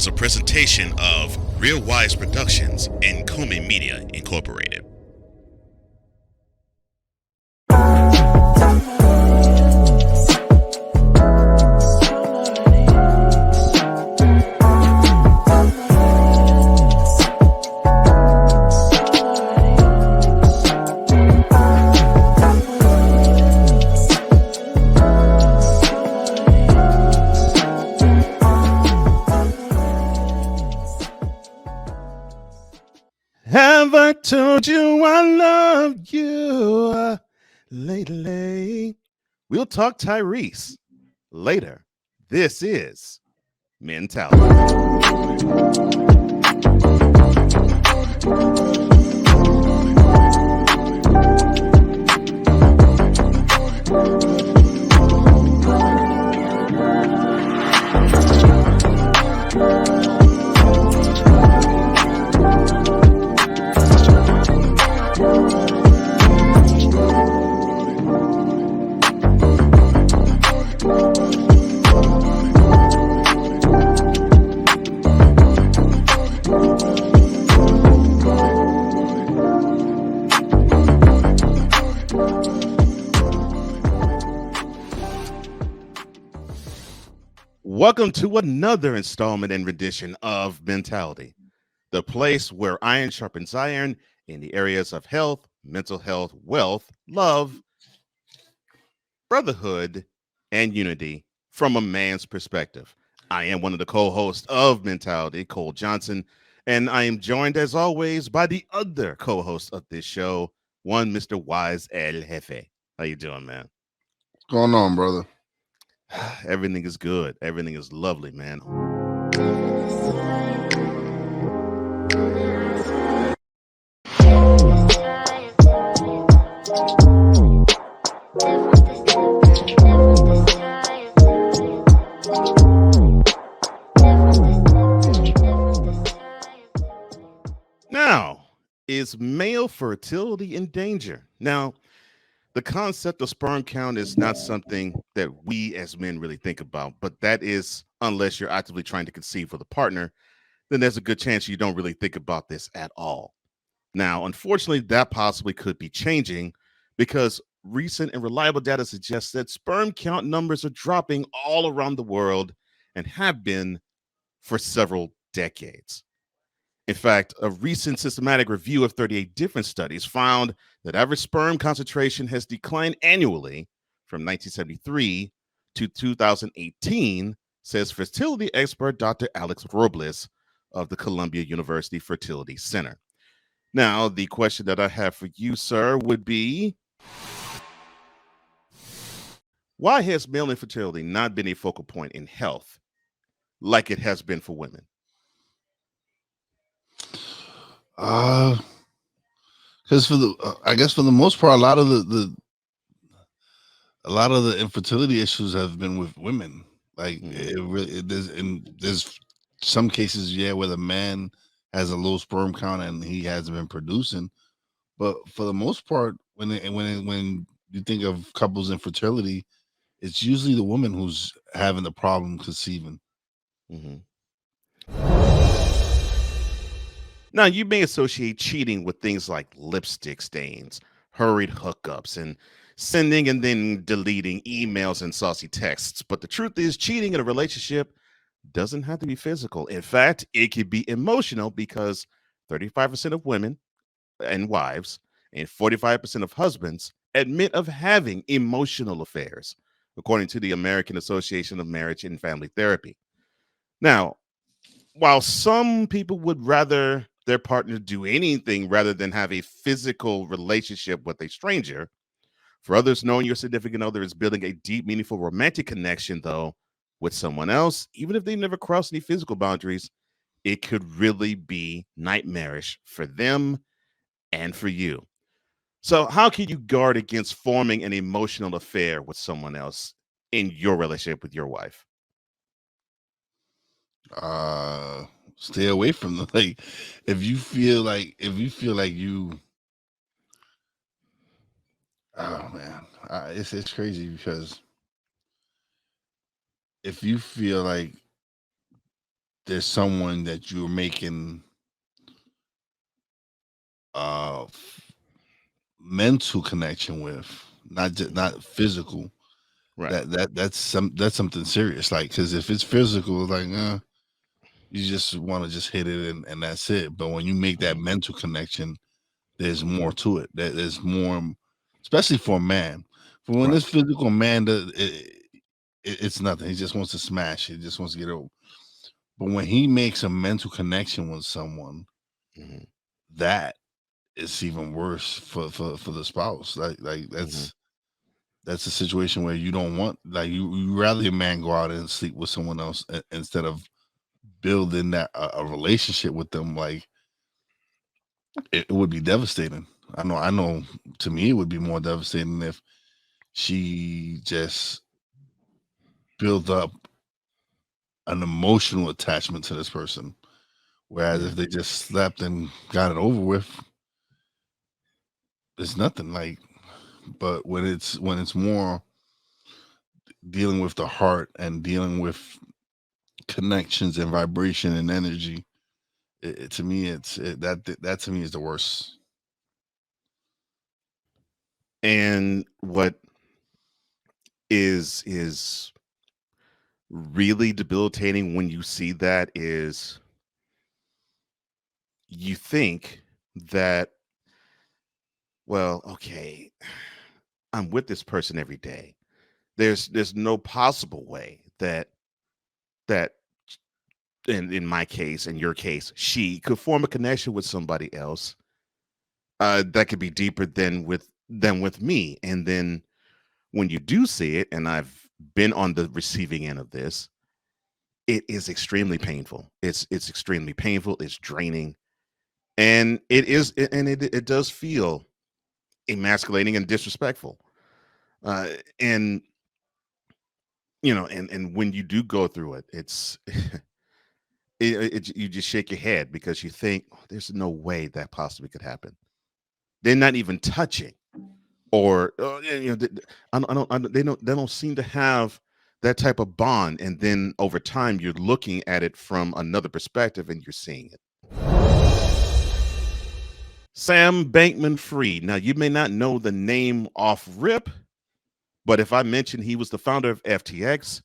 is a presentation of Real Wise Productions and Comey Media Incorporated. Have I told you I love you lately? We'll talk Tyrese later. This is Mentality. Welcome to another installment and rendition of Mentality, the place where iron sharpens iron in the areas of health, mental health, wealth, love, brotherhood, and unity from a man's perspective. I am one of the co-hosts of Mentality, Cole Johnson, and I am joined as always by the other co-host of this show, one Mr. Wize El Jefe. How you doing, man? What's going on, brother? Everything is good. Everything is lovely, man. Now, is male fertility in danger? Now, the concept of sperm count is not something that we as men really think about, but that is unless you're actively trying to conceive with a partner, then there's a good chance you don't really think about this at all. Now, unfortunately, that possibly could be changing because recent and reliable data suggests that sperm count numbers are dropping all around the world and have been for several decades. In fact, a recent systematic review of 38 different studies found that average sperm concentration has declined annually from 1973 to 2018, says fertility expert Dr. Alex Robles of the Columbia University Fertility Center. Now, the question that I have for you, sir, would be why has male infertility not been a focal point in health like it has been for women? Because I guess for the most part, a lot of the infertility issues have been with women. Like there's some cases, where the man has a low sperm count and he hasn't been producing, but for the most part, when you think of couples infertility, it's usually the woman who's having the problem conceiving. Mm-hmm. Now, you may associate cheating with things like lipstick stains, hurried hookups, and sending and then deleting emails and saucy texts. But the truth is, cheating in a relationship doesn't have to be physical. In fact, it could be emotional because 35% of women and wives and 45% of husbands admit of having emotional affairs, according to the American Association of Marriage and Family Therapy. Now, while some people would rather their partner do anything rather than have a physical relationship with a stranger, for others, knowing your significant other is building a deep, meaningful romantic connection, though, with someone else, even if they never cross any physical boundaries, it could really be nightmarish for them and for you. So, how can you guard against forming an emotional affair with someone else in your relationship with your wife? Stay away from them. Like, if you feel like you, oh man, it's crazy because if you feel like there's someone that you're making uh mental connection with, not physical. Right. That's something serious. Like, because if it's physical, like you just want to just hit it and that's it. But when you make that Mhm. mental connection, there's more to it. There's more, especially for a man. For when Right. this physical man does it's nothing. He just wants to smash. He just wants to get over. But when he makes a mental connection with someone, Mhm. that is even worse for the spouse. Like Mhm. that's a situation where you don't want, like, you rather a man go out and sleep with someone else instead of building that a relationship with them. Like, it would be devastating. I know to me it would be more devastating if she just built up an emotional attachment to this person. Whereas Yeah. if they just slept and got it over with, it's nothing. Like, but when it's more dealing with the heart and dealing with connections and vibration and energy, to me that to me is the worst. And what is really debilitating when you see that is you think that, well, okay, I'm with this person every day. There's no possible way that in my case, in your case, she could form a connection with somebody else that could be deeper than with me. And then when you do see it, and I've been on the receiving end of this, it is extremely painful. It's extremely painful. It's draining, and it does feel emasculating and disrespectful. And and when you do go through it, it's you just shake your head because you think, "Oh, there's no way that possibly could happen." They're not even touching, or they don't seem to have that type of bond. And then over time, you're looking at it from another perspective, and you're seeing it. Sam Bankman-Fried. Now, you may not know the name off rip, but if I mention he was the founder of FTX,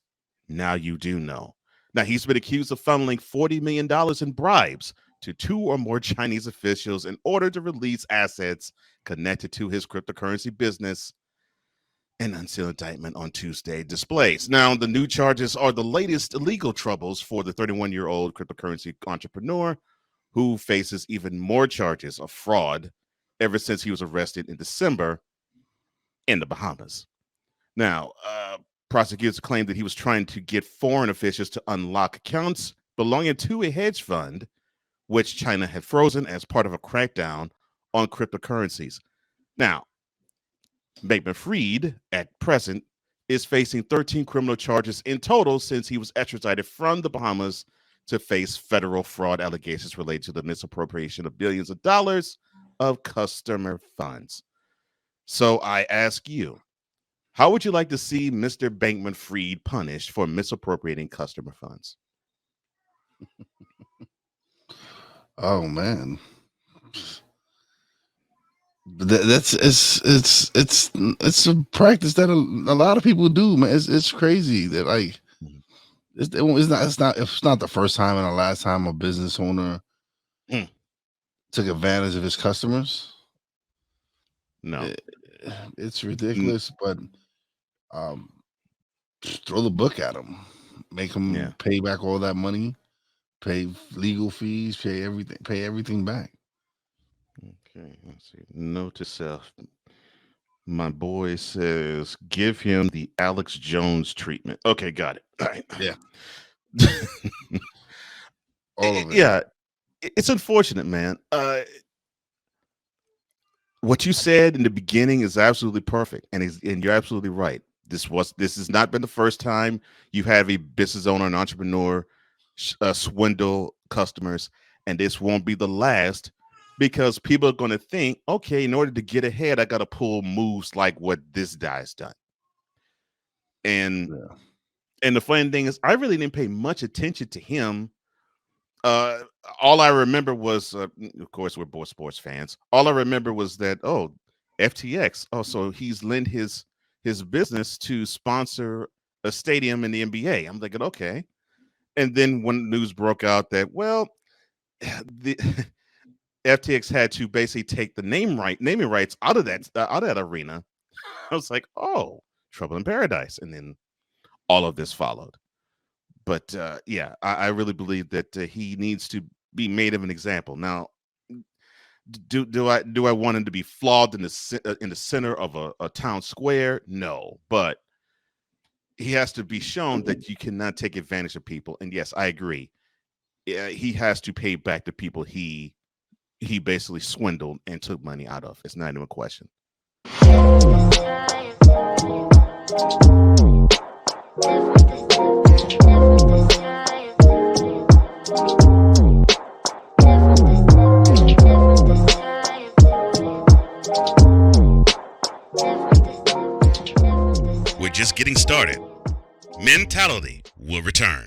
now you do know. Now, he's been accused of funneling $40 million in bribes to two or more Chinese officials in order to release assets connected to his cryptocurrency business. An unsealed indictment on Tuesday displays. Now, the new charges are the latest legal troubles for the 31-year-old cryptocurrency entrepreneur, who faces even more charges of fraud ever since he was arrested in December in the Bahamas. Now, prosecutors claim that he was trying to get foreign officials to unlock accounts belonging to a hedge fund, which China had frozen as part of a crackdown on cryptocurrencies. Now, Bankman-Fried, at present, is facing 13 criminal charges in total since he was extradited from the Bahamas to face federal fraud allegations related to the misappropriation of billions of dollars of customer funds. So I ask you, how would you like to see Mr. Bankman-Fried punished for misappropriating customer funds? Oh man, that's it's a practice that a lot of people do, man. It's crazy that, like, Mhm. it's not the first time and the last time a business owner Mm, took advantage of his customers. no. It, it's N- ridiculous, but um, throw the book at him, make him yeah. pay back all that money, pay legal fees, pay everything back. Okay. Let's see. Note to self. My boy says, give him the Alex Jones treatment. Okay, got it. All right. Yeah, all of it. Yeah, it's unfortunate, man. What you said in the beginning is absolutely perfect, and you're absolutely right. This has not been the first time you have a business owner, an entrepreneur, swindle customers, and this won't be the last, because people are going to think, okay, in order to get ahead, I got to pull moves like what this guy's done. And Yeah. and the funny thing is, I really didn't pay much attention to him Uh, all I remember was, of course, we're both sports fans. All I remember was that, oh, FTX. Oh, so he's lent his business to sponsor a stadium in the NBA. I'm thinking, okay. And then when news broke out that, well, the FTX had to basically take the naming rights out of that arena. I was like, oh, trouble in paradise. And then all of this followed. But yeah, I really believe that he needs to be made of an example. Now, do I want him to be flawed in the center of a town square? No, but he has to be shown that you cannot take advantage of people. And yes, I agree. He has to pay back the people he basically swindled and took money out of. It's not even a question. We're just getting started. Mentality will return.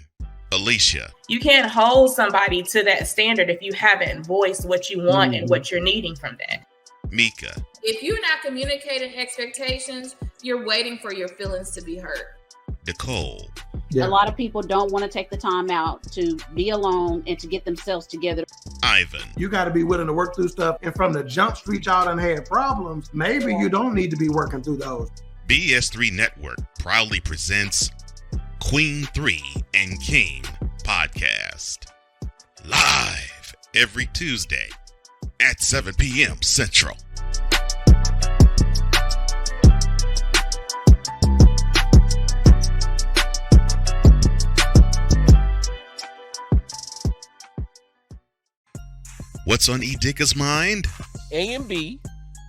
Alicia. You can't hold somebody to that standard if you haven't voiced what you want and what you're needing from that. Mika. If you're not communicating expectations, you're waiting for your feelings to be hurt. Nicole. Yeah. A lot of people don't want to take the time out to be alone and to get themselves together. Ivan. You got to be willing to work through stuff. And from the jump street y'all done had problems, maybe you don't need to be working through those. BS3 Network proudly presents Queen 3 and King podcast. Live every Tuesday at 7 p.m. Central. What's on E. Dicker's mind? A and B,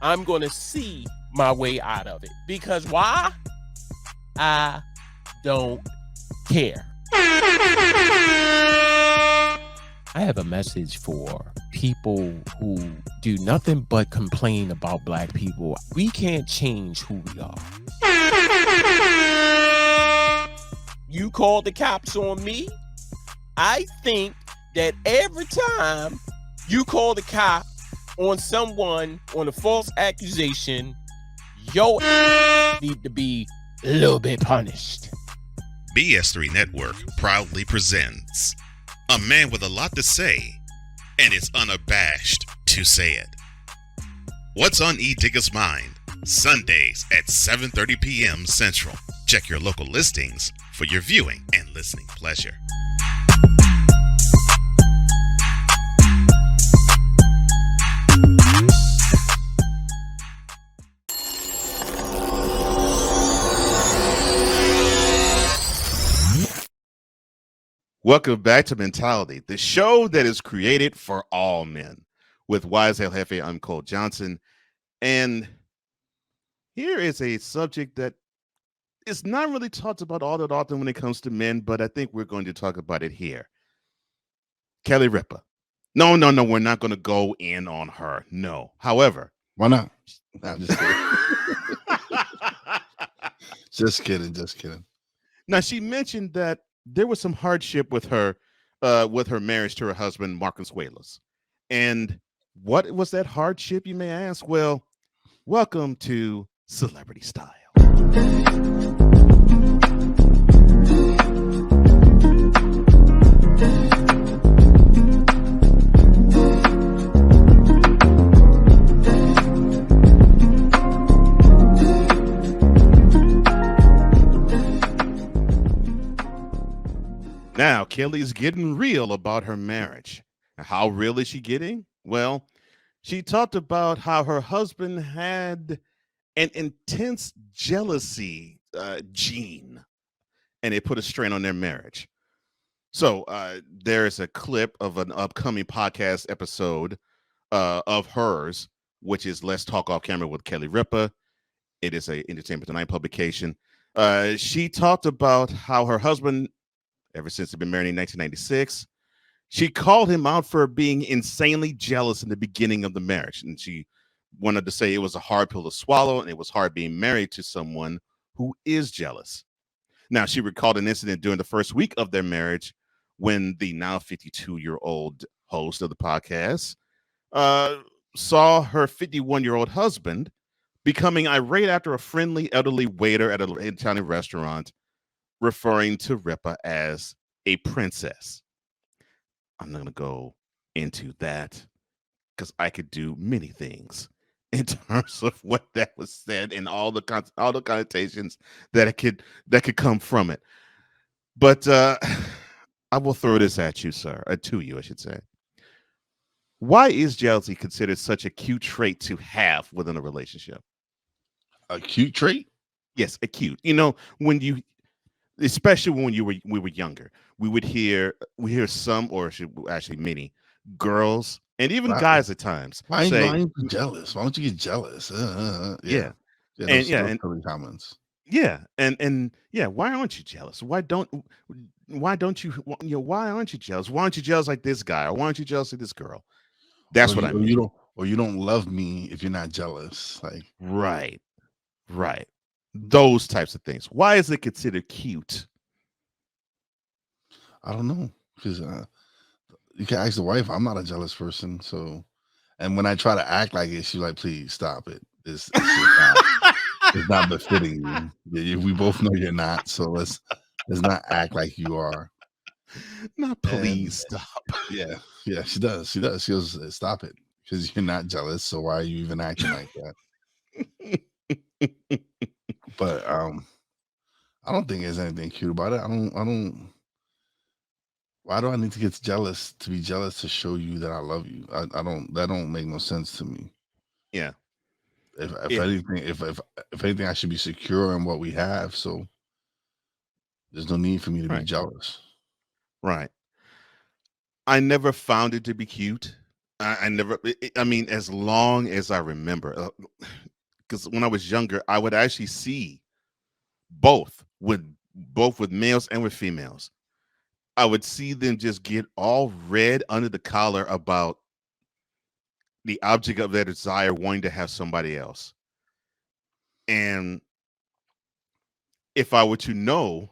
I'm going to see my way out of it. Because why? I don't care. I have a message for people who do nothing but complain about black people. We can't change who we are. You called the cops on me. I think that every time you call the cop on someone on a false accusation, your need to be a little bit punished. BS3 Network proudly presents a man with a lot to say, and is unabashed to say it. What's on E. Digger's mind? Sundays at 7:30 p.m. Central. Check your local listings for your viewing and listening pleasure. Welcome back to Mentality, the show that is created for all men. With Wize El Jefe, I'm Cole Johnson. And here is a subject that is not really talked about all that often when it comes to men, but I think we're going to talk about it here. Kelly Ripa. No, we're not going to go in on her. No. However. Why not? No, I'm just kidding. Just kidding. Now, she mentioned that there was some hardship with her marriage to her husband, Mark Consuelos. And what was that hardship, you may ask? Well, welcome to Celebrity Style. Now, Kelly's getting real about her marriage. How real is she getting? Well, she talked about how her husband had an intense jealousy gene, and it put a strain on their marriage. So there is a clip of an upcoming podcast episode of hers, which is Let's Talk Off Camera with Kelly Ripa. It is a Entertainment Tonight publication. She talked about how her husband, ever since they've been married in 1996, she called him out for being insanely jealous in the beginning of the marriage. And she wanted to say it was a hard pill to swallow, and it was hard being married to someone who is jealous. Now, she recalled an incident during the first week of their marriage when the now 52-year-old host of the podcast saw her 51-year-old husband becoming irate after a friendly elderly waiter at an Italian restaurant referring to Ripa as a princess. I'm not going to go into that because I could do many things in terms of what that was said and all the connotations that could come from it. But I will throw this at you, sir, to you, I should say. Why is jealousy considered such a cute trait to have within a relationship? A cute trait? Yes, acute. You know, when you, especially when we were younger, we hear some, or actually many girls and even guys at times why say, are you jealous? Why don't you get jealous? Yeah, those silly comments. Yeah, and yeah, why aren't you jealous? Why don't you? Why aren't you jealous? Why aren't you jealous like this guy, or why aren't you jealous of this girl? That's what I mean. You don't love me if you're not jealous. Like right. Those types of things. Why is it considered cute? I don't know, because you can ask the wife. I'm not a jealous person, so. And when I try to act like it, she's like, "Please stop it. It's not befitting you. We both know you're not. So let's not act like you are." Not please stop. Yeah, she does. She goes, "Stop it, because you're not jealous. So why are you even acting like that?" But I don't think there's anything cute about it. I don't. Why do I need to get jealous to be jealous to show you that I love you? I don't. That don't make no sense to me. Yeah. If anything, I should be secure in what we have. So there's no need for me to be jealous. Right. I never found it to be cute. I never. I mean, as long as I remember, because when I was younger, I would actually see both with males and with females. I would see them just get all red under the collar about the object of their desire wanting to have somebody else. And if I were to know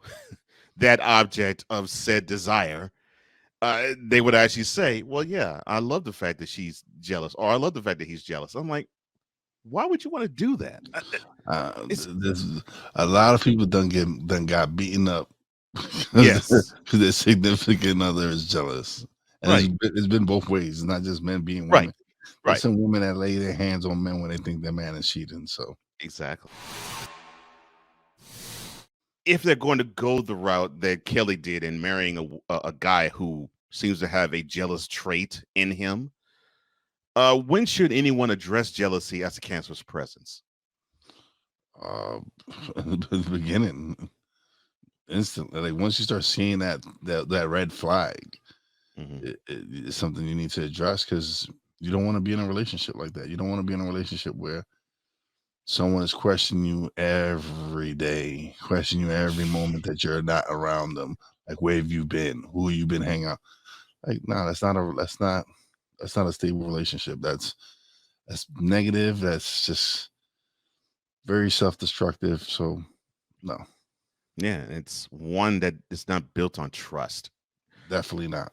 that object of said desire, they would actually say, well, yeah, I love the fact that she's jealous, or I love the fact that he's jealous. I'm like, why would you want to do that? There's a lot of people done got beaten up. Yes, because their significant other is jealous, and it's been both ways. It's not just men being women. There's some women that lay their hands on men when they think their man is cheating. So exactly. If they're going to go the route that Kelly did in marrying a guy who seems to have a jealous trait in him, when should anyone address jealousy as a cancerous presence? In the beginning. Instantly, like once you start seeing that red flag, it's something you need to address, because you don't want to be in a relationship like that. You don't want to be in a relationship where someone is questioning you every day, questioning you every moment that you're not around them. Like, where have you been? Who have you been hanging out? Like, no, that's not a stable relationship. That's negative. That's just very self-destructive. So, no. Yeah, it's one that is not built on trust. Definitely not.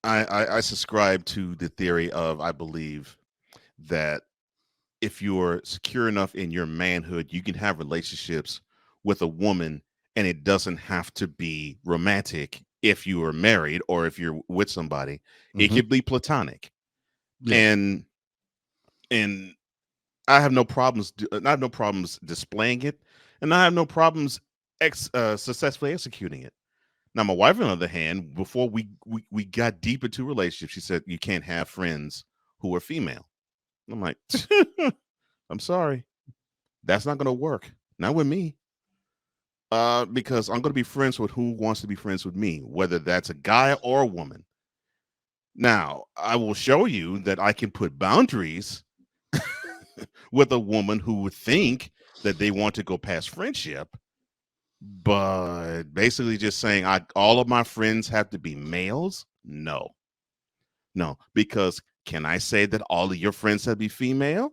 I subscribe to the theory of, I believe that if you're secure enough in your manhood, you can have relationships with a woman, and it doesn't have to be romantic. If you are married or if you're with somebody, it could be platonic. Yeah. And I have no problems. I have no problems displaying it, and I have no problems successfully executing it. Now, my wife, on the other hand, before we got deep into relationship, she said, "You can't have friends who are female." I'm like, "I'm sorry, that's not going to work. Not with me, because I'm going to be friends with who wants to be friends with me, whether that's a guy or a woman." Now, I will show you that I can put boundaries with a woman who would think that they want to go past friendship, but basically just saying all of my friends have to be males. No, because can I say that all of your friends have to be female?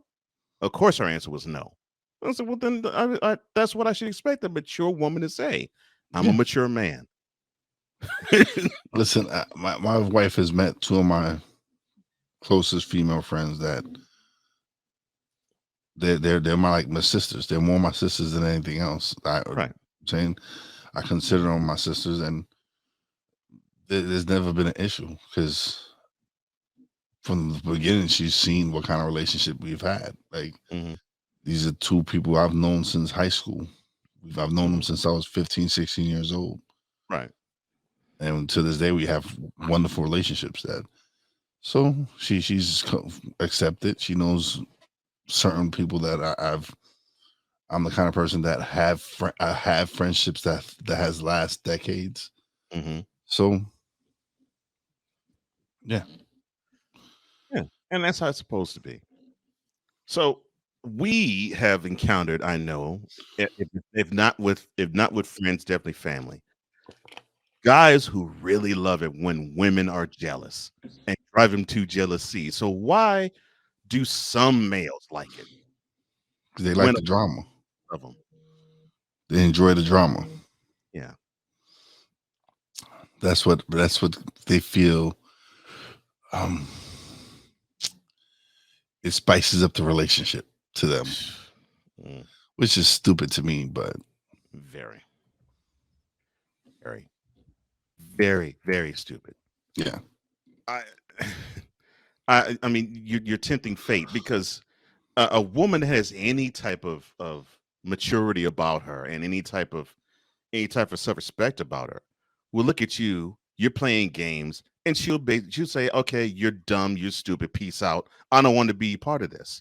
Of course, her answer was no. I said, well, then that's what I should expect a mature woman to say. I'm a mature man. Listen, my wife has met two of my closest female friends that they're my sisters. They're more my sisters than anything else. Right. Saying I consider them my sisters, and there's never been an issue because from the beginning she's seen what kind of relationship we've had. Like these are two people I've known since high school. I've known them since I was 15, 16 years old. Right. And to this day we have wonderful relationships. So she's accepted. She knows certain people that I'm the kind of person that I have friendships that has last decades. So yeah, and that's how it's supposed to be. So we have encountered, I know, if not with friends, definitely family, guys who really love it when women are jealous and drive them to jealousy. So why do some males like it? Because they like the drama. Of them. They enjoy the drama. Yeah. That's what they feel. It spices up the relationship to them, which is stupid to me, but very, very, very, very stupid. Yeah. I mean, you're tempting fate because a woman has any type of maturity about her and any type of self-respect about her will look at you. You're playing games, and she'll say, "Okay, you're dumb, you're stupid. Peace out. I don't want to be part of this."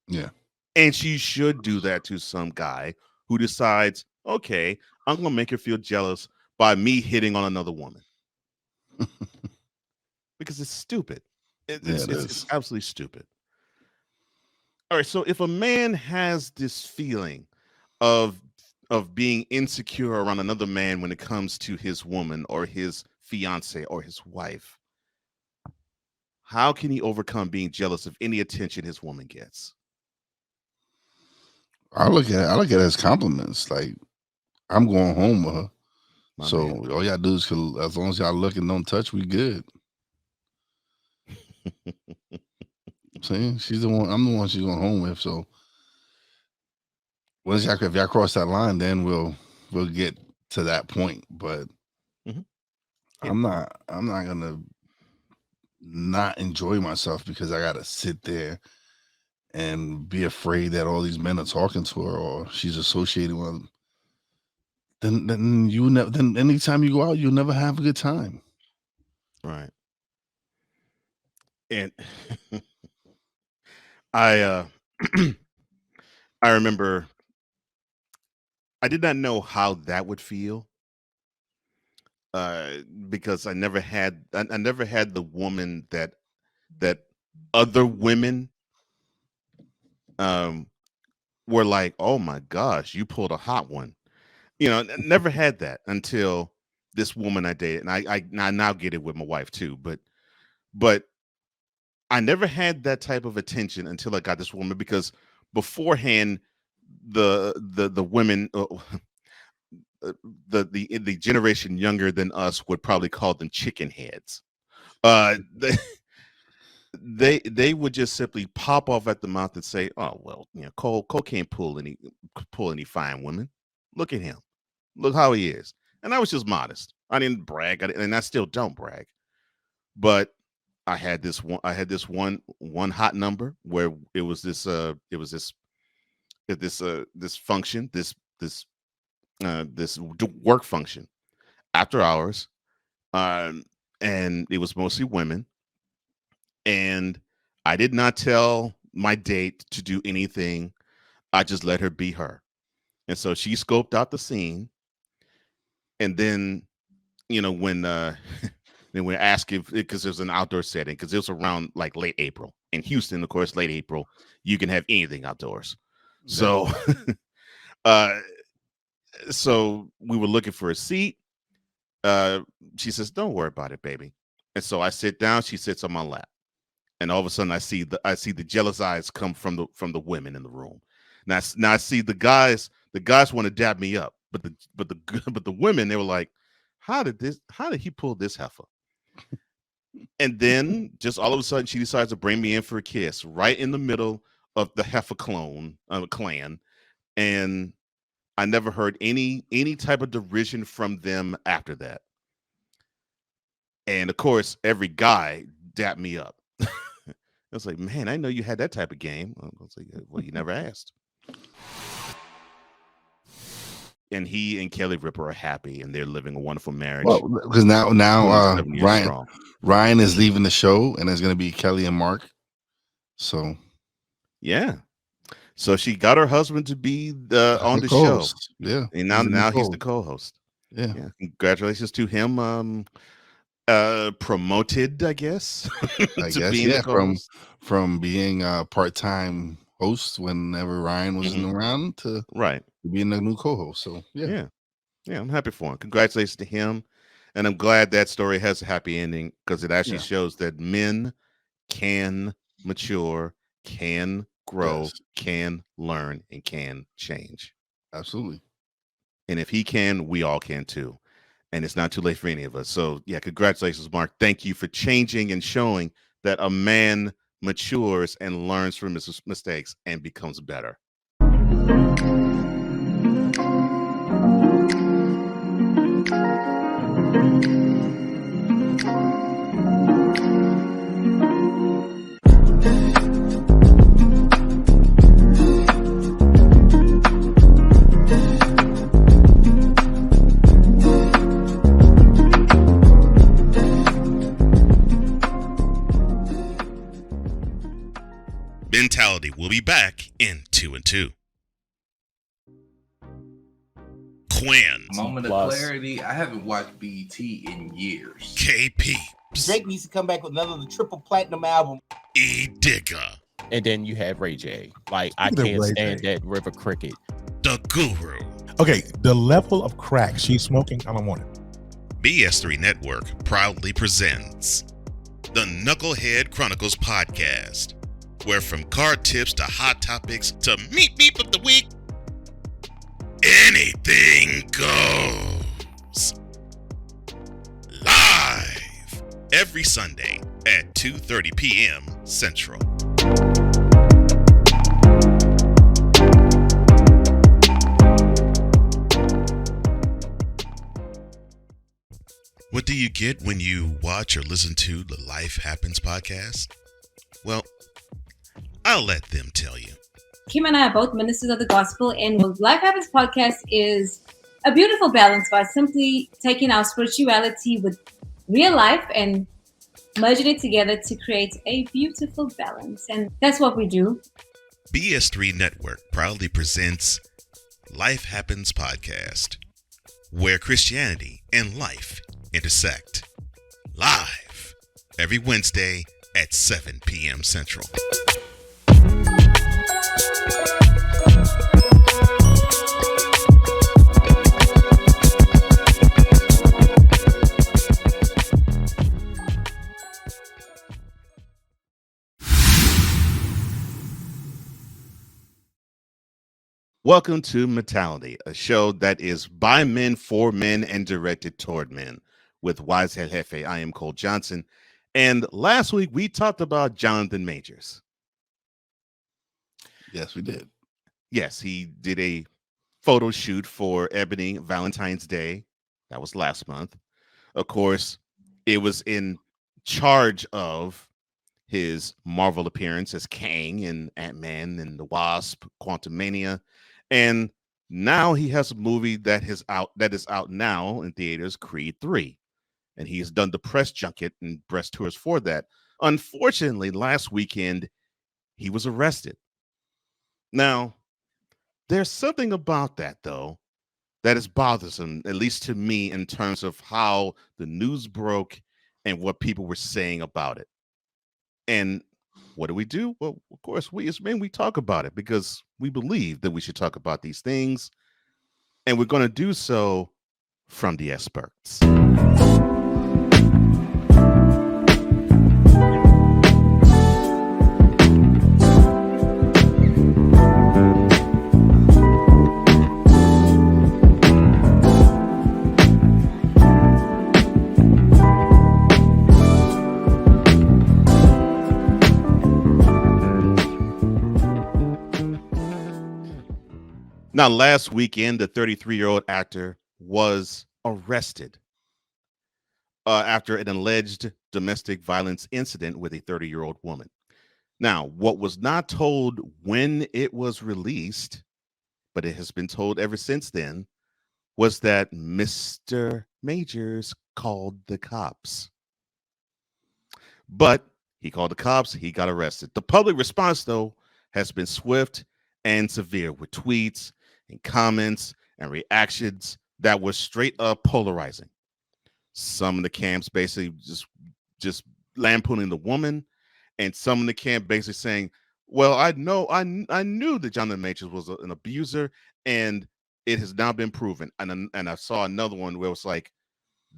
Yeah. And she should do that to some guy who decides, "Okay, I'm gonna make her feel jealous by me hitting on another woman," because it's stupid. It's absolutely stupid. All right, so if a man has this feeling of being insecure around another man when it comes to his woman or his fiance or his wife, how can he overcome being jealous of any attention his woman gets? I look at it as compliments. Like, I'm going home with her. So all y'all do is, as long as y'all look and don't touch, we good. See, she's the one. I'm the one she's going home with. So once if y'all cross that line, then we'll get to that point. But I'm not gonna not enjoy myself because I gotta sit there and be afraid that all these men are talking to her or she's associated with them. Then you never. Then anytime you go out, you'll never have a good time. Right. And I remember I did not know how that would feel because I never had the woman that other women were like, "Oh my gosh, you pulled a hot one." You know, never had that until this woman I dated, and I now get it with my wife too. But I never had that type of attention until I got this woman, because beforehand, the women, the generation younger than us would probably call them chicken heads. They would just simply pop off at the mouth and say, "Oh well, you know, Cole can't pull any fine women. Look at him. Look how he is." And I was just modest. I didn't brag, and I still don't brag. But I had this one hot number where it was this function, this work function after hours, and it was mostly women. And I did not tell my date to do anything. I just let her be her. And so she scoped out the scene. And then, you know, when then we're asking, because there's an outdoor setting, because it was around like late April. In Houston, of course, late April, you can have anything outdoors. So so we were looking for a seat. She says, "Don't worry about it, baby." And so I sit down, she sits on my lap. And all of a sudden I see the jealous eyes come from the women in the room. Now I see the guys want to dab me up. but the women, they were like, how did he pull this heifer? And then just all of a sudden she decides to bring me in for a kiss right in the middle of the heifer clan. And I never heard any type of derision from them after that. And of course, every guy dapped me up. I was like, man, I know you had that type of game. I was like, well, you never asked. And he and Kelly Ripa are happy, and they're living a wonderful marriage. Well, because now Ryan is leaving the show, and it's going to be Kelly and Mark. So, yeah. So she got her husband to be on the show. Yeah, and now he's the co-host. Yeah. Congratulations to him. Promoted, I guess. I guess, yeah. From being a part-time host whenever Ryan wasn't around to being a new co-host. So yeah, I'm happy for him. Congratulations to him, and I'm glad that story has a happy ending because it actually shows that men can mature, can grow, can learn, and can change. Absolutely. And if he can, we all can too. And it's not too late for any of us. So yeah, congratulations, Mark. Thank you for changing and showing that a man matures and learns from his mistakes and becomes better. Mentality will be back in 2 and 2. Quinn. Moment of clarity. I haven't watched BET in years. KP. Drake needs to come back with another triple platinum album. E Digger. And then you have Ray J. Like, I can't stand that River Cricket. The Guru. Okay, the level of crack she's smoking, I don't want it. BS3 Network proudly presents the Knucklehead Chronicles podcast, where from card tips to hot topics to meep of the week, anything goes. Live every Sunday at 2:30 p.m. Central. What do you get when you watch or listen to the Life Happens podcast? Well, I'll let them tell you. Kim and I are both ministers of the gospel, and Life Happens podcast is a beautiful balance by simply taking our spirituality with real life and merging it together to create a beautiful balance. And that's what we do. BS3 Network proudly presents Life Happens podcast, where Christianity and life intersect. Live every Wednesday at 7 p.m. Central. Welcome to Mentality, a show that is by men, for men, and directed toward men. With Wize and Cole, I am Cole Johnson. And last week we talked about Jonathan Majors. Yes, we did. Yes, he did a photo shoot for Ebony Valentine's Day. That was last month. Of course, it was in charge of his Marvel appearance as Kang in Ant-Man and the Wasp, Quantumania. And now he has a movie that is out now in theaters, Creed 3. And he has done the press junket and press tours for that. Unfortunately, last weekend, he was arrested. Now, there's something about that, though, that is bothersome, at least to me, in terms of how the news broke and what people were saying about it. And what do? Well, of course, we as men, we talk about it because we believe that we should talk about these things. And we're going to do so from the experts. Now, last weekend, the 33-year-old actor was arrested after an alleged domestic violence incident with a 30-year-old woman. Now, what was not told when it was released, but it has been told ever since then, was that Mr. Majors called the cops. But he called the cops, he got arrested. The public response, though, has been swift and severe, with tweets and comments and reactions that were straight up polarizing. Some of the camps basically just lampooning the woman, and some of the camp basically saying, well, I knew that Jonathan Majors was an abuser, and it has now been proven. And I saw another one where it was like,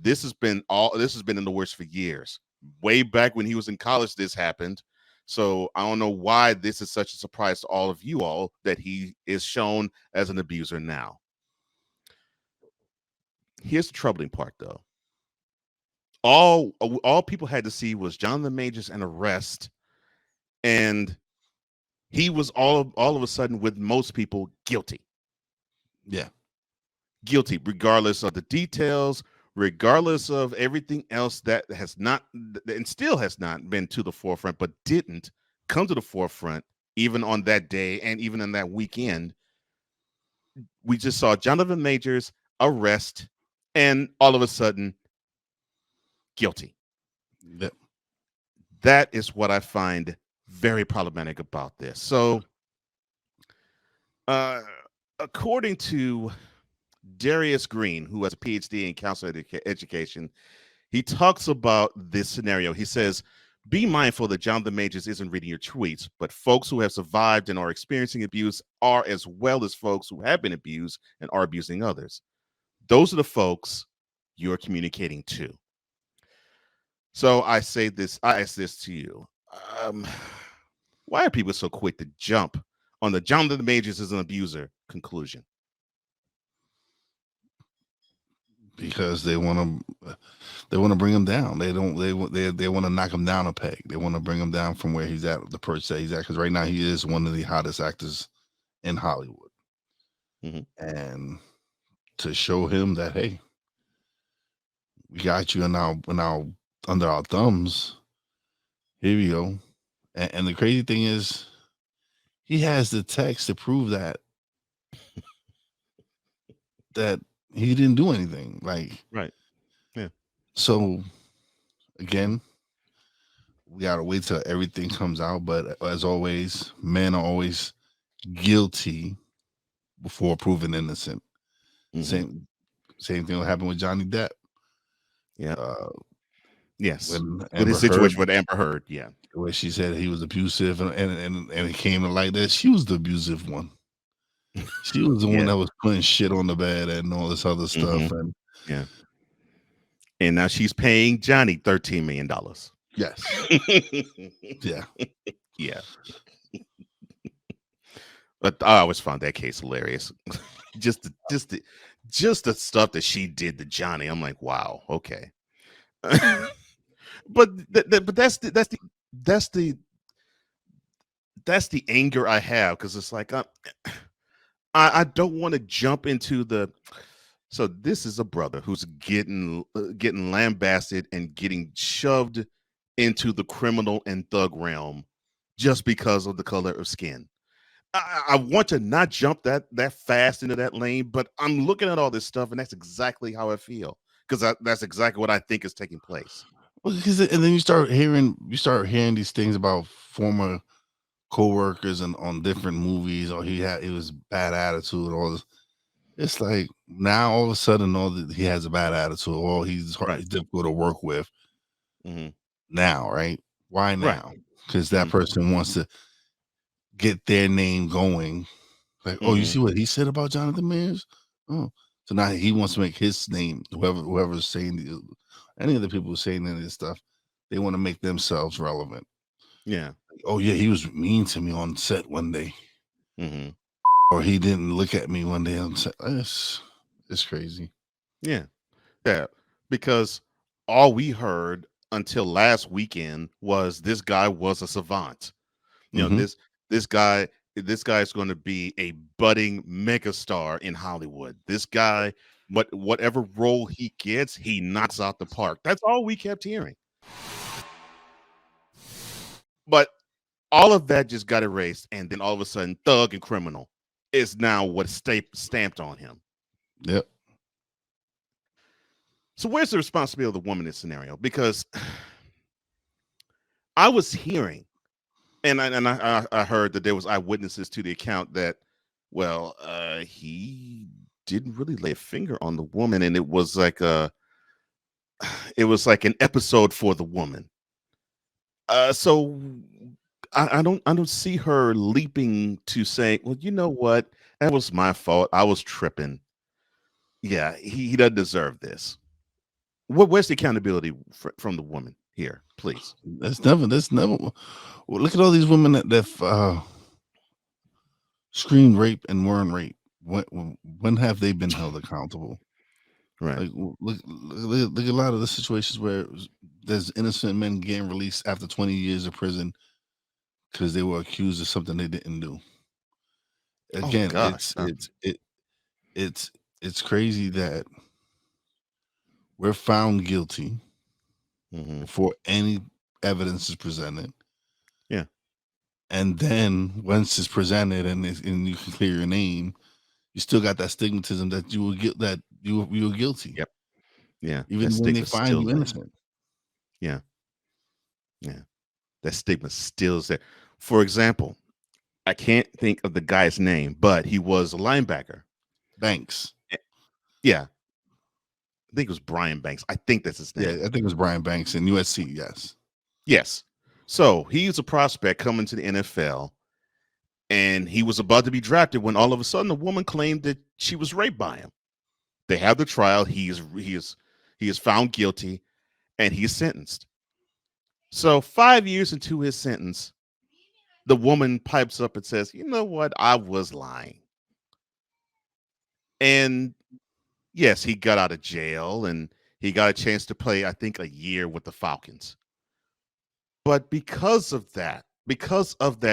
this has been in the works for years. Way back when he was in college, this happened. So I don't know why this is such a surprise to all of you all that he is shown as an abuser now. Here's the troubling part, though. All people had to see was Jonathan Majors and arrest, and he was all of a sudden, with most people, guilty. Yeah. Guilty, regardless of the details, regardless of everything else that has not and still has not been to the forefront, but didn't come to the forefront even on that day and even on that weekend. We just saw Jonathan Majors arrest, and all of a sudden, guilty. Yep. That is what I find very problematic about this. So, according to Darius Green, who has a PhD in counseling education, he talks about this scenario. He says, be mindful that Jonathan Majors isn't reading your tweets, but folks who have survived and are experiencing abuse are, as well as folks who have been abused and are abusing others. Those are the folks you're communicating to. So I ask this to you. Why are people so quick to jump on the Jonathan Majors is an abuser conclusion? Because they want to bring him down. They want to knock him down a peg. They want to bring him down from where he's at, the perch that he's at. Because right now he is one of the hottest actors in Hollywood, and to show him that, hey, we got you now under our thumbs. Here we go. And the crazy thing is, he has the text to prove that he didn't do anything. Like, right. Yeah. So again, we gotta wait till everything comes out. But as always, men are always guilty before proven innocent. Same thing will happen with Johnny Depp. Yeah. Yes. With his situation with Amber Heard. Yeah. Where she said he was abusive, and it came to light that she was the abusive one. She was the one that was putting shit on the bed and all this other stuff. And yeah. And now she's paying Johnny $13 million. Yes. Yeah. Yeah. But I always found that case hilarious. just the stuff that she did to Johnny. I'm like, wow, okay. But that's the anger I have, because it's like I don't want to jump into the. So this is a brother who's getting lambasted and getting shoved into the criminal and thug realm just because of the color of skin. I want to not jump that fast into that lane, but I'm looking at all this stuff, and that's exactly how I feel, because that's exactly what I think is taking place. Well, and then you start hearing these things about former co-workers and on different movies, or he was bad attitude, all this. It's like now all of a sudden he has a bad attitude, or he's difficult to work with. Now, right? Why now? Because that person wants to get their name going. Like, oh, you see what he said about Jonathan Majors? Oh, so now he wants to make his name. Whoever's saying any of the people saying any of this stuff, they want to make themselves relevant. Yeah. Oh yeah, he was mean to me on set one day. Or he didn't look at me one day on set. It's crazy. Yeah. Yeah. Because all we heard until last weekend was this guy was a savant. You know, this guy this guy's going to be a budding megastar in Hollywood. This guy, whatever role he gets, he knocks out the park. That's all we kept hearing. But all of that just got erased, and then all of a sudden, thug and criminal is now what's stamped on him. Yep. So where's the responsibility of the woman in this scenario? Because I was hearing, and I heard that there was eyewitnesses to the account that, well, he didn't really lay a finger on the woman, and it was like an episode for the woman. So I don't see her leaping to say, well, you know what? That was my fault. I was tripping. Yeah, he doesn't deserve this. Where's the accountability from the woman here, please? That's never. Well, look at all these women that screamed rape and weren't raped. When have they been held accountable? Right. Like, look at a lot of the situations where there's innocent men getting released after 20 years of prison because they were accused of something they didn't do. Again, it's crazy that we're found guilty before any evidence is presented. Yeah. And then once it's presented and you can clear your name, you still got that stigmatism that you were guilty. Yep. Yeah. Even when they find you innocent. Yeah. Yeah. That stigma still is there. For example, I can't think of the guy's name, but he was a linebacker. Banks. Yeah. I think it was Brian Banks. I think that's his name. Yeah, I think it was Brian Banks in USC. Yes. Yes. So he's a prospect coming to the NFL, and he was about to be drafted when all of a sudden a woman claimed that she was raped by him. They have the trial. He is found guilty, and he is sentenced. So 5 years into his sentence, the woman pipes up and says, "You know what? I was lying." And yes, he got out of jail and he got a chance to play, I think, a year with the Falcons. But because of that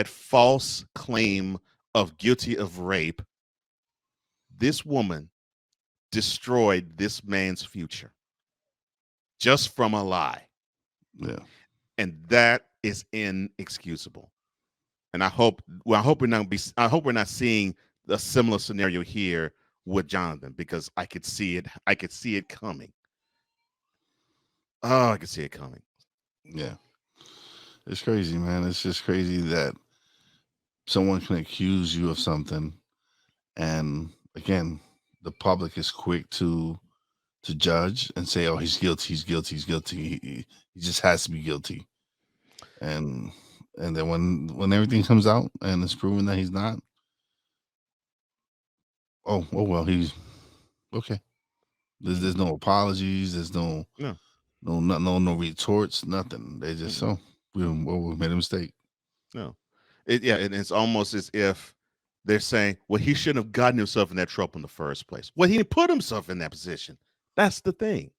false claim of guilty of rape, this woman destroyed this man's future just from a lie. Yeah. And that is inexcusable. And I hope we're not seeing a similar scenario here with Jonathan, because I could see it. I could see it coming. Oh, I could see it coming. Yeah. It's crazy, man. It's just crazy that someone can accuse you of something, and again, the public is quick to judge and say, "Oh, he's guilty. He's guilty. He's guilty. He just has to be guilty." And then when everything comes out and it's proven that he's not, oh well, he's okay. There's no apologies. There's no retorts. Nothing. They just we made a mistake. No, and it's almost as if they're saying, well, he shouldn't have gotten himself in that trouble in the first place. Well, he didn't put himself in that position. That's the thing.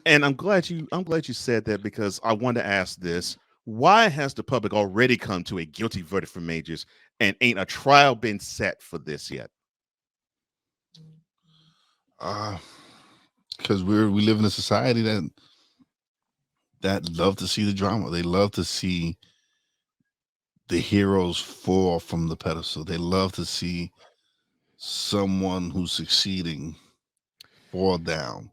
And I'm glad you said that, because I want to ask this: why has the public already come to a guilty verdict for Majors, and ain't a trial been set for this yet? Because we live in a society that love to see the drama. They love to see the heroes fall from the pedestal. They love to see someone who's succeeding fall down.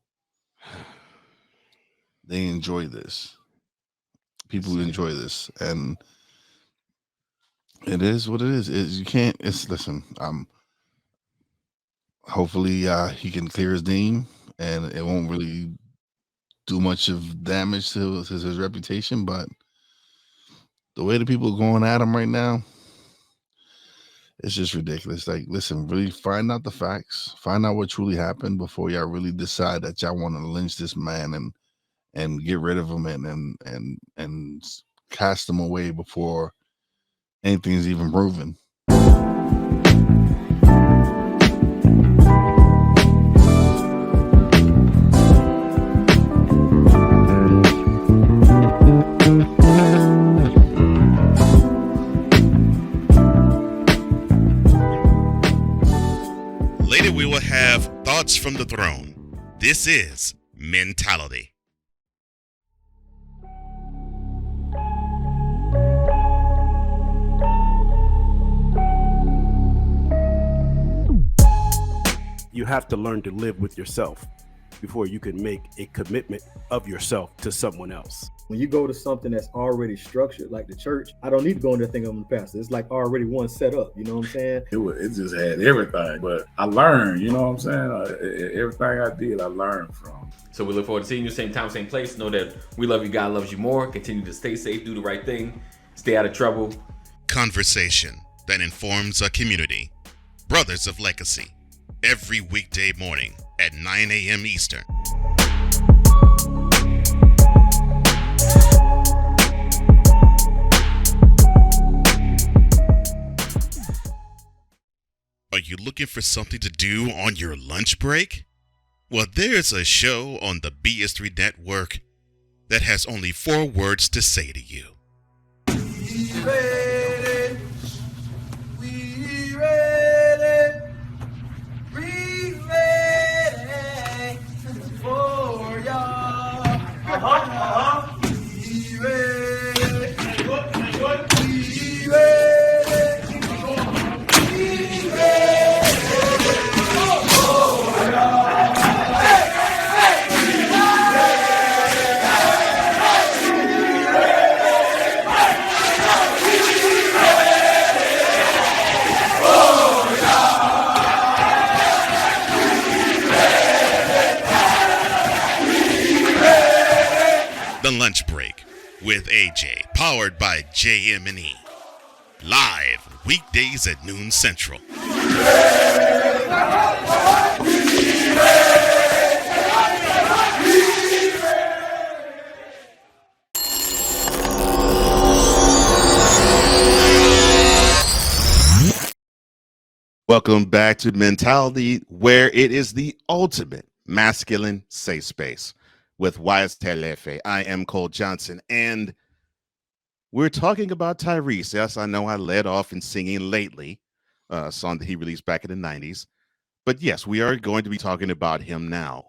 They enjoy this. People enjoy this, and it is what it is. You can't. Listen. Hopefully, he can clear his name, and it won't really do much of damage to his reputation. But the way the people are going at him right now, it's just ridiculous. Like, listen, really find out the facts, find out what truly happened before y'all really decide that y'all want to lynch this man and get rid of him and cast him away before anything's even proven. Later, we will have thoughts from the throne. This is Mentality. You have to learn to live with yourself before you can make a commitment of yourself to someone else. When you go to something that's already structured, like the church, I don't need to go in there thinking I'm the pastor. It's like already one set up, you know what I'm saying? It just had everything, but I learned, you know what I'm saying? Everything I did, I learned from. So we look forward to seeing you same time, same place. Know that we love you, God loves you more. Continue to stay safe, do the right thing, stay out of trouble. Conversation that informs a community. Brothers of Legacy. Every weekday morning at 9 a.m. Eastern. Are you looking for something to do on your lunch break? Well, there's a show on the BS3 network that has only 4 words to say to you. We ready. We ready. We ready for y'all. We ready. We ready. The Lunch Break with AJ, powered by JM&E. Live weekdays at noon Central. Welcome back to Mentality, where it is the ultimate masculine safe space with Wize Telefe. I am Cole Johnson, and we're talking about Tyrese. Yes, I know I led off in singing Lately, a song that he released back in the 90s. But yes, we are going to be talking about him now.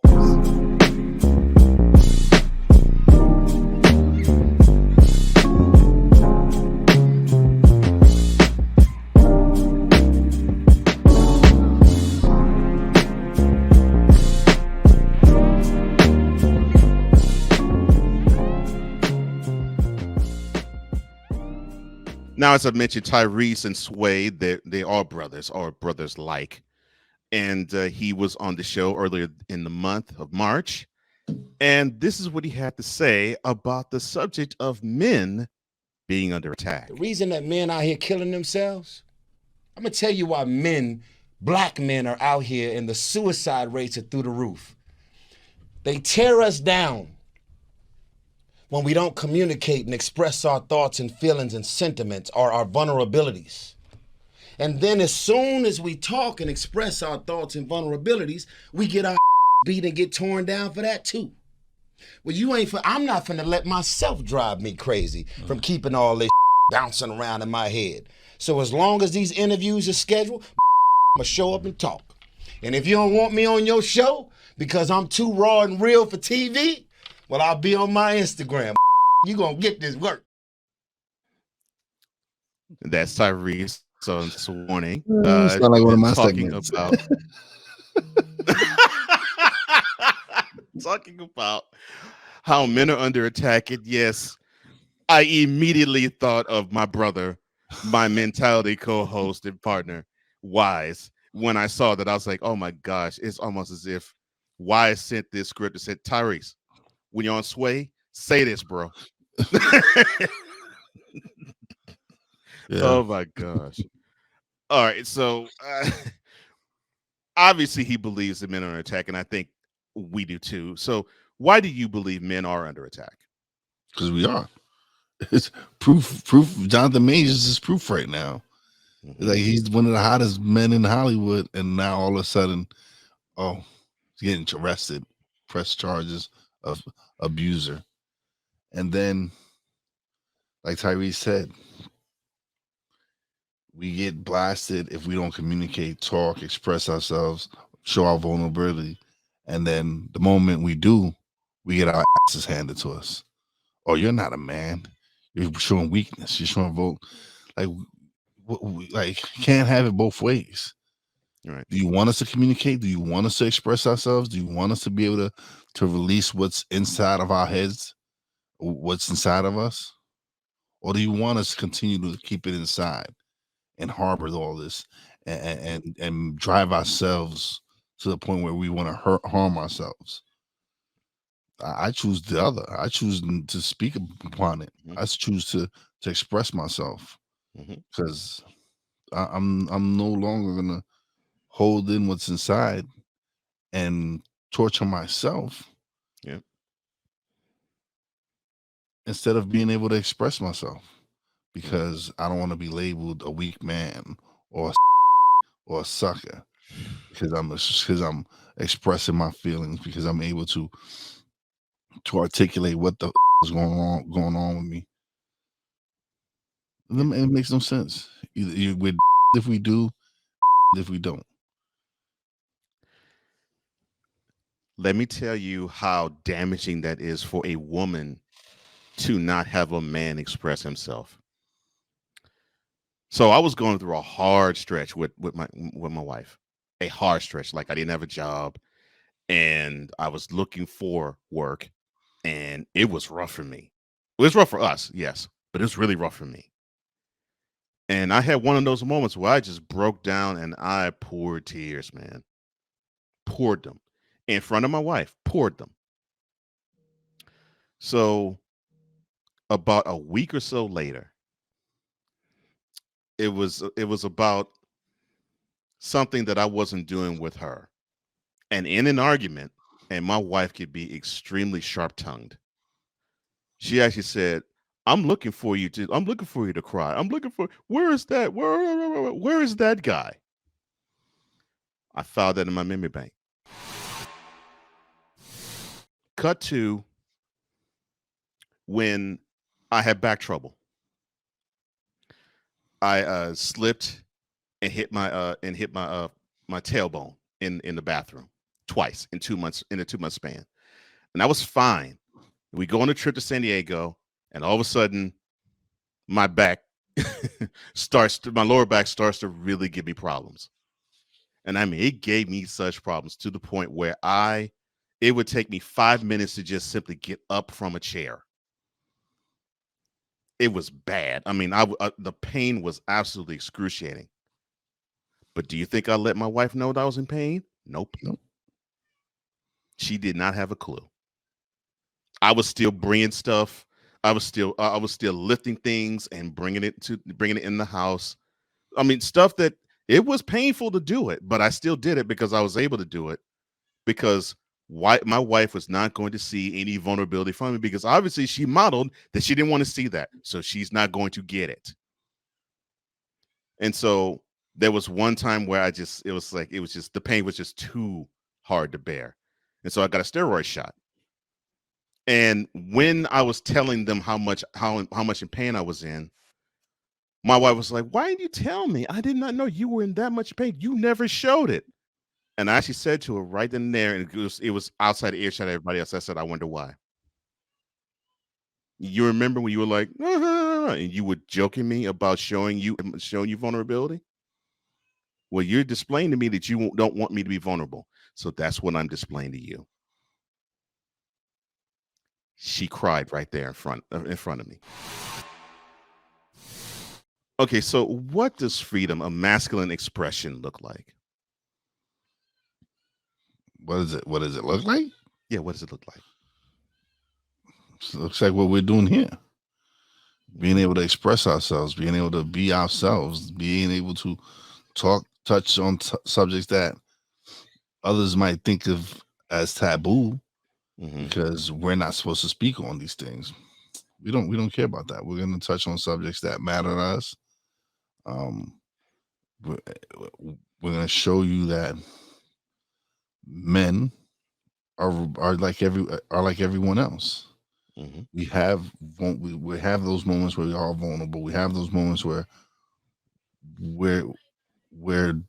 Now, as I mentioned, Tyrese and Sway, they are brothers, or brothers-like. And he was on the show earlier in the month of March. And this is what he had to say about the subject of men being under attack. The reason that men out here killing themselves, I'm going to tell you why black men are out here and the suicide rates are through the roof. They tear us down when we don't communicate and express our thoughts and feelings and sentiments or our vulnerabilities. And then as soon as we talk and express our thoughts and vulnerabilities, we get our beat and get torn down for that too. Well, I'm not finna let myself drive me crazy from keeping all this bouncing around in my head. So as long as these interviews are scheduled, I'm gonna show up and talk. And if you don't want me on your show because I'm too raw and real for TV, well, I'll be on my Instagram. You gonna get this work. That's Tyrese. So it's a warning. Sound like one of my talking segments. about talking about how men are under attack. And yes, I immediately thought of my brother, my Mentality co-host and partner, Wize. When I saw that, I was like, oh my gosh, it's almost as if Wize sent this script and said, Tyrese, when you're on Sway, say this, bro. Yeah. Oh my gosh. All right. So obviously he believes that men are under attack, and I think we do too. So why do you believe men are under attack? Because we are. It's proof. Jonathan Majors is proof right now. Like he's one of the hottest men in Hollywood, and now all of a sudden, he's getting arrested, press charges of abuser. And then, like Tyrese said, we get blasted if we don't communicate, talk, express ourselves, show our vulnerability, and then the moment we do, we get our asses handed to us. Oh, you're not a man. You're showing weakness. You're showing like can't have it both ways. Right. Do you want us to communicate? Do you want us to express ourselves? Do you want us to be able to release what's inside of our heads, what's inside of us? Or do you want us to continue to keep it inside and harbor all this and drive ourselves to the point where we want to harm ourselves? I choose the other. I choose to speak upon it. I choose to express myself because I'm no longer gonna hold in what's inside and torture myself. Yeah. Instead of being able to express myself, because I don't want to be labeled a weak man or a sucker because I'm expressing my feelings, because I'm able to articulate what the is going on with me. It makes no sense. Either we're if we do, if we don't. Let me tell you how damaging that is for a woman to not have a man express himself. So I was going through a hard stretch with my wife, a hard stretch. Like I didn't have a job, and I was looking for work, and it was rough for me. It was rough for us, yes, but it was really rough for me. And I had one of those moments where I just broke down and I poured tears, man. Poured them in front of my wife, poured them. So about a week or so later, it was about something that I wasn't doing with her. And in an argument, and my wife could be extremely sharp-tongued. She actually said, I'm looking for you to cry. Where is that guy? I filed that in my memory bank. Cut to when I had back trouble. I slipped and hit my my tailbone in the bathroom twice in 2 months, in a 2-month span. And I was fine. We go on a trip to San Diego, and all of a sudden my back my lower back starts to really give me problems. And I mean, it gave me such problems to the point where it would take me 5 minutes to just simply get up from a chair. It was bad. I mean, the pain was absolutely excruciating. But do you think I let my wife know that I was in pain? Nope. She did not have a clue. I was still bringing stuff. I was still lifting things and bringing it in the house. I mean, stuff that it was painful to do it, but I still did it because I was able to do it, because my wife was not going to see any vulnerability from me, because obviously she modeled that she didn't want to see that. So she's not going to get it. And so there was one time where the pain was just too hard to bear. And so I got a steroid shot. And when I was telling them how much in pain I was in, my wife was like, why didn't you tell me? I did not know you were in that much pain. You never showed it. And I actually said to her right then and there, and it was outside the earshot of everybody else, I said, I wonder why. You remember when you were like, and you were joking me about showing you vulnerability? Well, you're displaying to me that you don't want me to be vulnerable. So that's what I'm displaying to you. She cried right there in front of me. Okay, so what does freedom, a masculine expression, look like? What does it look like? Yeah, what does it look like? It looks like what we're doing here. Being able to express ourselves, being able to be ourselves, being able to touch on subjects that others might think of as taboo, because we're not supposed to speak on these things. We don't care about that. We're going to touch on subjects that matter to us. We're going to show you that men are like everyone else. We have those moments where we are vulnerable. We have those moments where we're we're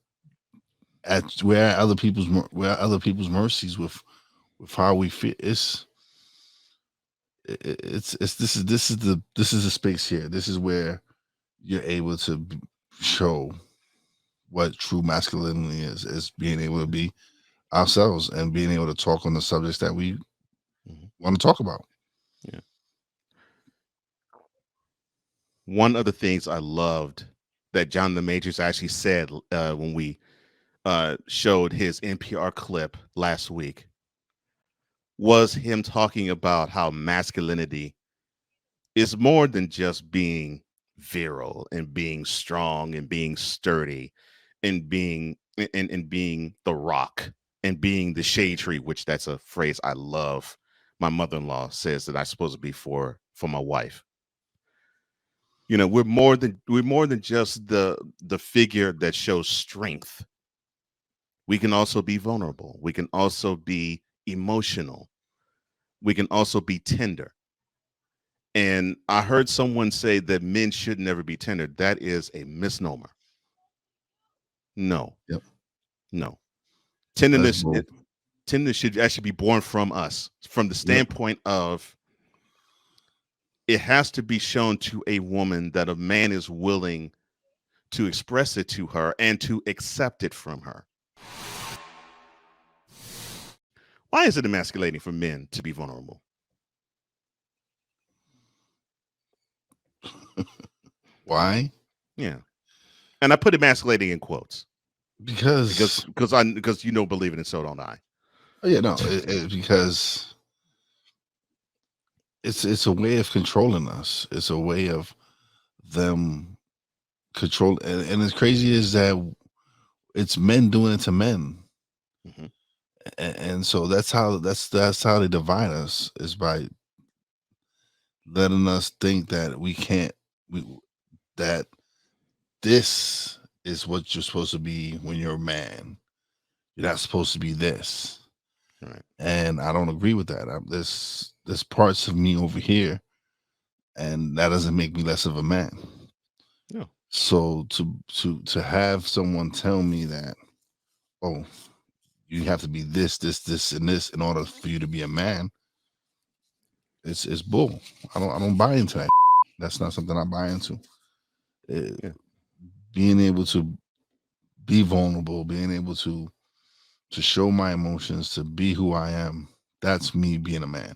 we're at other people's mercies with how we feel. This is the space here. This is where you're able to show what true masculinity is being able to be ourselves and being able to talk on the subjects that we want to talk about. Yeah. One of the things I loved that John the Majors actually said when we showed his NPR clip last week was him talking about how masculinity is more than just being virile and being strong and being sturdy and being the rock and being the shade tree, which that's a phrase I love. My mother-in-law says that I'm supposed to be for my wife. You know, we're more than just the figure that shows strength. We can also be vulnerable. We can also be emotional. We can also be tender. And I heard someone say that men should never be tender. That is a misnomer. No. Yep. No. Tenderness should actually be born from us, from the standpoint of it has to be shown to a woman that a man is willing to express it to her and to accept it from her. Why is it emasculating for men to be vulnerable? Why? Yeah. And I put emasculating in quotes. Because you don't believe it and so don't I. Oh yeah, no, because it's a way of controlling us. It's a way of them control, and as crazy is that it's men doing it to men, and so that's how they divide us, is by letting us think that that this is what you're supposed to be when you're a man. You're not supposed to be this. Right. And I don't agree with that. There's parts of me over here, and that doesn't make me less of a man. No. So to have someone tell me that, oh, you have to be this, and this in order for you to be a man, it's bull. I don't buy into that. That's not something I buy into. Being able to be vulnerable, being able to show my emotions, to be who I am, that's me being a man.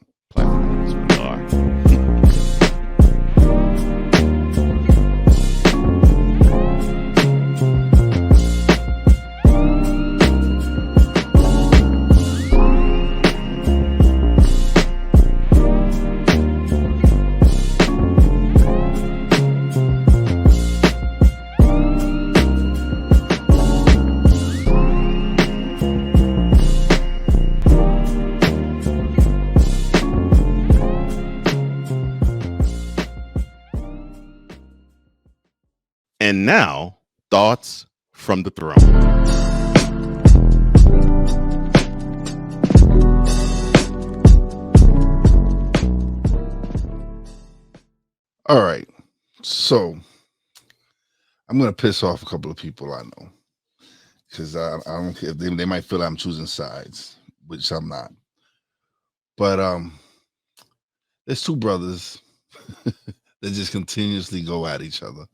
And now, thoughts from the throne. All right. So I'm going to piss off a couple of people I know, because I don't care. They might feel I'm choosing sides, which I'm not. But there's two brothers that just continuously go at each other.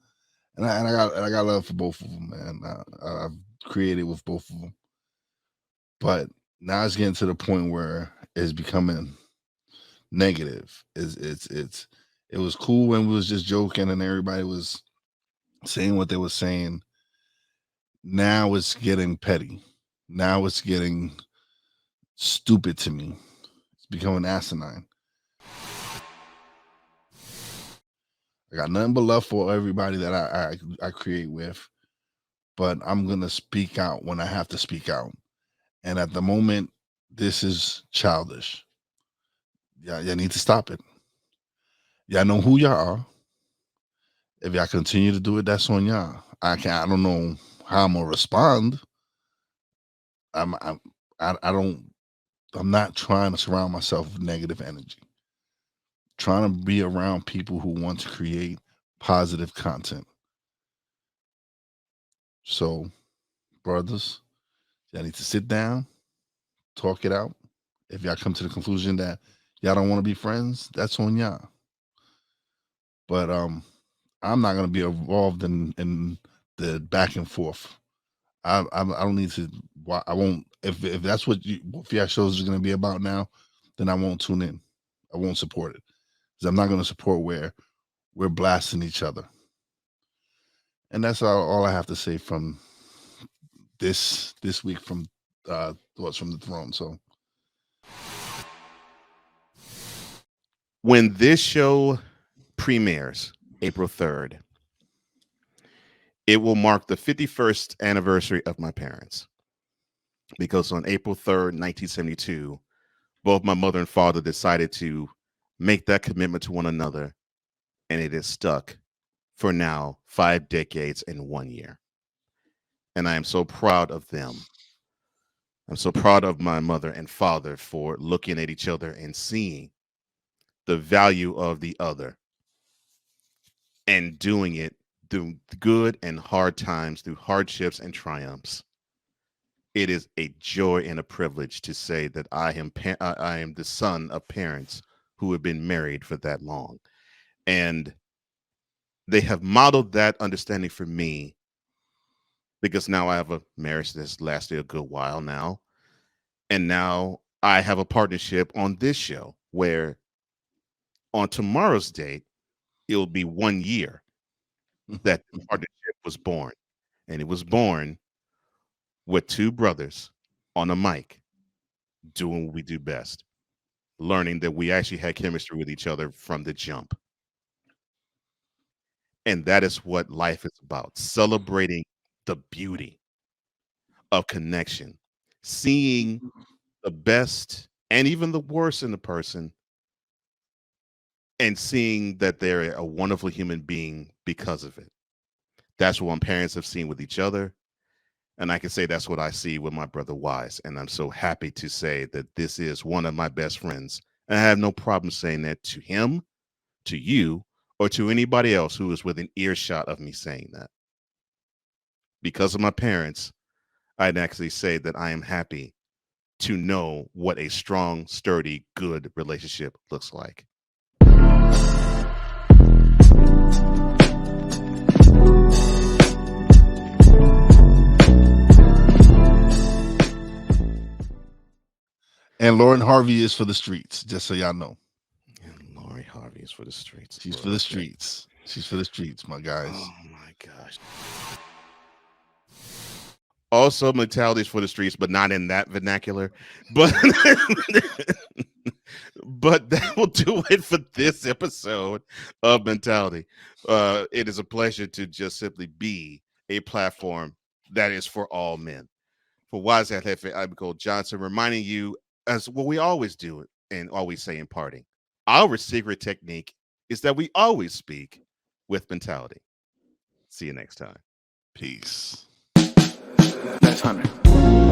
And I got love for both of them, man. I've created with both of them, but now it's getting to the point where it's becoming negative. It was cool when we was just joking and everybody was saying what they were saying. Now it's getting petty. Now it's getting stupid to me. It's becoming asinine. I got nothing but love for everybody that I create with, but I'm going to speak out when I have to speak out. And at the moment, this is childish. Y'all need to stop it. Y'all know who y'all are. If y'all continue to do it, that's on y'all. I don't know how I'm gonna respond. I'm not trying to surround myself with negative energy. Trying to be around people who want to create positive content. So, brothers, y'all need to sit down, talk it out. If y'all come to the conclusion that y'all don't want to be friends, that's on y'all. But I'm not gonna be involved in the back and forth. I don't need to. I won't. If that's what your shows are gonna be about now, then I won't tune in. I won't support it because I'm not gonna support where we're blasting each other. And that's all I have to say from this week from Thoughts from the Throne. So when this show premieres April 3rd, it will mark the 51st anniversary of my parents. Because on April 3rd, 1972, both my mother and father decided to make that commitment to one another, and it is stuck for now 5 decades and 1 year. And I am so proud of them. I'm so proud of my mother and father for looking at each other and seeing the value of the other and doing it through good and hard times, through hardships and triumphs. It is a joy and a privilege to say that I am the son of parents who have been married for that long. And they have modeled that understanding for me, because now I have a marriage that's lasted a good while now. And now I have a partnership on this show where on tomorrow's date, it'll be 1 year that the partnership was born. And it was born with two brothers on a mic doing what we do best, learning that we actually had chemistry with each other from the jump. And that is what life is about, celebrating the beauty of connection, seeing the best and even the worst in the person, and seeing that they're a wonderful human being because of it. That's what my parents have seen with each other. And I can say that's what I see with my brother Wize. And I'm so happy to say that this is one of my best friends. And I have no problem saying that to him, to you, or to anybody else who is within earshot of me saying that. Because of my parents, I'd actually say that I am happy to know what a strong, sturdy, good relationship looks like. And Lauren Harvey is for the streets, just so y'all know. And Lauren Harvey is for the streets. She's for the streets. She's for the streets, my guys. Oh my gosh. Also, mentality is for the streets, but not in that vernacular. But but that will do it for this episode of Mentality. It is a pleasure to just simply be a platform that is for all men. For Wize and Jefe, I'm Cole Johnson, reminding you, as what we always do and always say in parting, our secret technique is that we always speak with mentality. See you next time. Peace. That's 100.